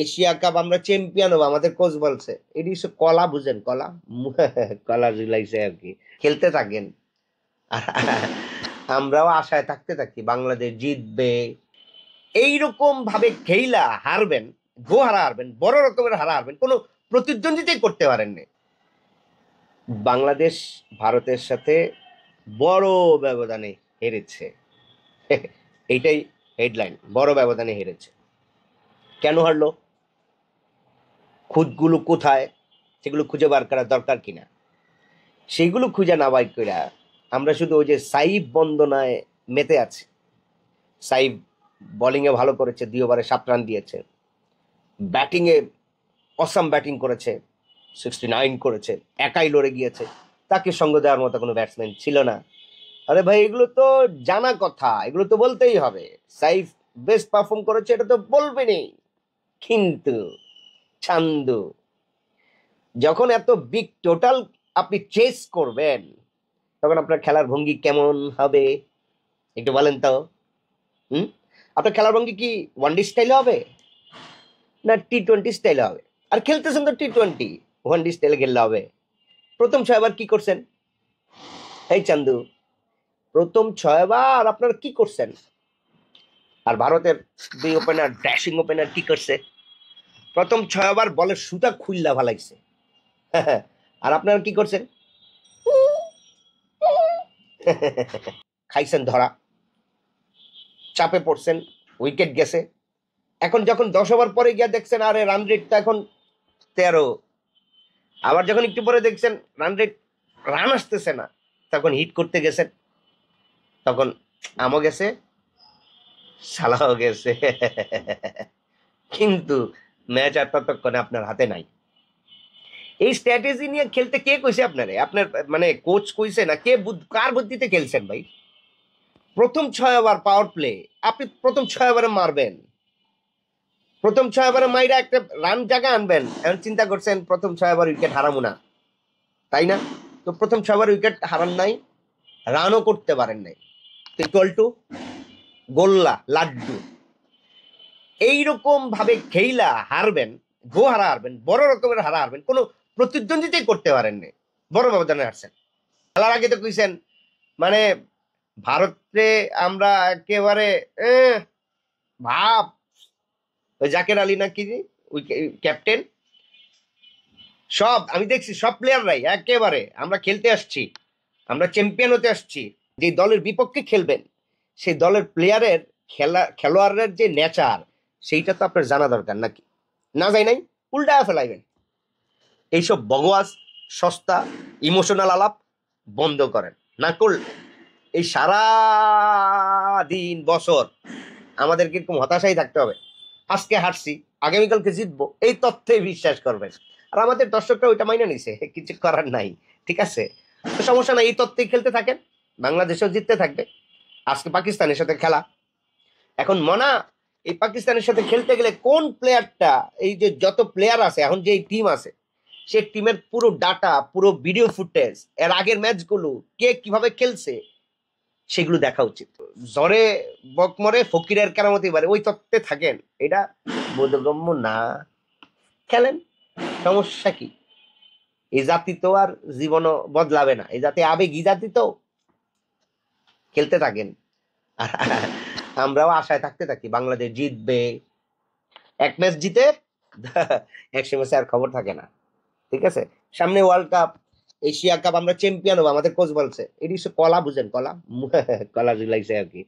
Asia cup আমরা champion হবো, আমাদের কোচ বলছে। এটি কলা, বুঝেন কলা? কলা ঝুলাইছে আর কি। খেলতে থাকেন, আর আমরাও আশায় থাকতে থাকি বাংলাদেশ জিতবে। এইরকম ভাবে খেইলা হারবেন, গো হারা হারবেন, বড় রকমের হারা হারবেন, কোনো প্রতিদ্বন্দ্বিতাই করতে পারেননি। বাংলাদেশ ভারতের সাথে বড় ব্যবধানে হেরেছে। এইটাই হেডলাইন, বড় ব্যবধানে হেরেছে। কেন হারলো? খুঁতগুলো কোথায়, সেগুলো খুঁজে বার করা দরকার কিনা, সেগুলো খুঁজে না বাই কইরা আমরা শুধু ওই যে সাইফ বন্দনায় মেতে আছি। সাইফ বোলিংয়ে ভালো করেছে, 2 ওভারে 7 রান দিয়েছে। ব্যাটিংয়ে অসাম ব্যাটিং করেছে, 69 করেছে, একাই লড়ে গিয়েছে, তাকে সঙ্গ দেওয়ার মতো কোনো ব্যাটসম্যান ছিল না। আরে ভাই, এগুলো তো জানা কথা, এগুলো তো বলতেই হবে। সাইফ বেস্ট পারফর্ম করেছে, এটা তো বলবেনই। কিন্তু চান্দু, যখন এত বিগ টোটাল আপনি চেস করবেন, তখন আপনার খেলার ভঙ্গি কেমন হবে একটু বলেন তো। হুম আপনার খেলার ভঙ্গি কি ওয়ানডে স্টাইলে হবে না T20 স্টাইলে হবে? আর খেলতেছেন তো T20, ওয়ানডে স্টাইলে খেললে হবে? প্রথম 6 বার কি করছেন এই চান্দু? প্রথম 6 বার আপনারা কি করছেন? আর ভারতের 2 ওপেনার, ড্যাশিং ওপেনার কি করছে? প্রথম 6 বার বলের সুতা খুললা ভালাইছে। আর আপনারা কি করছেন? খাইছেন ধরা, চাপে পড়ছেন, উইকেট গেছে। এখন যখন 10 ওভার পরে গিয়া দেখছেন আরে রান রেটটা এখন 13, আবার যখন একটু পরে দেখছেন রান রেট, রান আসতেছে না, তখন হিট করতে গেছেন, তখন আমও গেছে, সালাও গেছে। কিন্তু ম্যাচ আর ততক্ষণে আপনার হাতে নাই। এই স্ট্র্যাটেজি নিয়ে খেলতে কে কইছে আপনারে? আপনার মানে কোচ কইছে না কে? কার বুদ্ধিতে খেলছেন ভাই? প্রথম 6 ওভার পাওয়ার প্লে, আপনি প্রথম 6 ওভারে মারবেন, প্রথম 6 ওভারে মাইরা একটা রান জায়গা আনবেন। এখন চিন্তা করছেন প্রথম 6 ওভার উইকেট হারাবো না, তাই না? তো প্রথম 6 ওভার উইকেট হারান নাই, রানও করতে পারেন নাই, ইকুয়াল টু গোল্লা লাড্ডু। এইরকম ভাবে খেইলা হারবেন, গো হারা হারবেন, বড় রকমের হারা হারবেন, কোনো প্রতিদ্বন্দ্বিতাই করতে পারেননি, বড় ব্যবধানে হারছেন। খেলার আগে তো কইছেন মানে ভারতে আমরা একেবারে ভাব। ওই জাকের আলী না কি, ওই ক্যাপ্টেন, সব আমি দেখছি, সব প্লেয়াররাই একেবারে আমরা খেলতে আসছি, আমরা চ্যাম্পিয়ন হতে আসছি। যে দলের বিপক্ষে খেলবেন সেই দলের প্লেয়ারের খেলোয়াড়ের যে নেচার, সেইটা তো আপনার জানা দরকার নাকি? না যাই নাই, উল্টা ফেলাইবেন। এইসব বগোয়াস, সস্তা, ইমোশনাল আলাপ বন্ধ করেন। না করলে এই সারা দিন বছর আমাদের কিরকম হতাশাই থাকতে হবে। আজকে হারছি, আগামীকালকে জিতবো, এই তথ্যে বিশ্বাস করবেন। আর আমাদের দর্শকরা ওইটা মাইনে নিছে, কিছু করার নাই। ঠিক আছে, তো সমস্যা নাই, এই তথ্যেই খেলতে থাকেন, বাংলাদেশও জিততে থাকবে। আজকে পাকিস্তানের সাথে খেলা, এখন মনা এই পাকিস্তানের সাথে খেলতে গেলে কোন প্লেয়ারটা, এই যে যত প্লেয়ার আছে এখন যে টিম আছে, সে টিমের পুরো ডাটা, পুরো ভিডিও ফুটেজ, এর আগের ম্যাচগুলো কে কিভাবে খেলছে, সেগুলো দেখা উচিত। জ্বরে বকমরে ফকিরের কেরামতি বারে, ওই তত্ত্বে থাকেন, এটা বোধগম্য না। খেলেন, সমস্যা কি? এই জাতি তো আর জীবনও বদলাবে না, এই জাতি আবেগী জাতি, তো খেলতে থাকেন। আর আমরাও আশায় থাকতে থাকি বাংলাদেশ জিতবে। এক ম্যাচ জিতে 100 ম্যাচে আর খবর থাকে না। ঠিক আছে, সামনে ওয়ার্ল্ড কাপ, এশিয়া কাপ আমরা চ্যাম্পিয়ন হবো, আমাদের কোচ বলছে। এটি কলা, বুঝেন কলা? কলা ঝুলাইছে আর কি।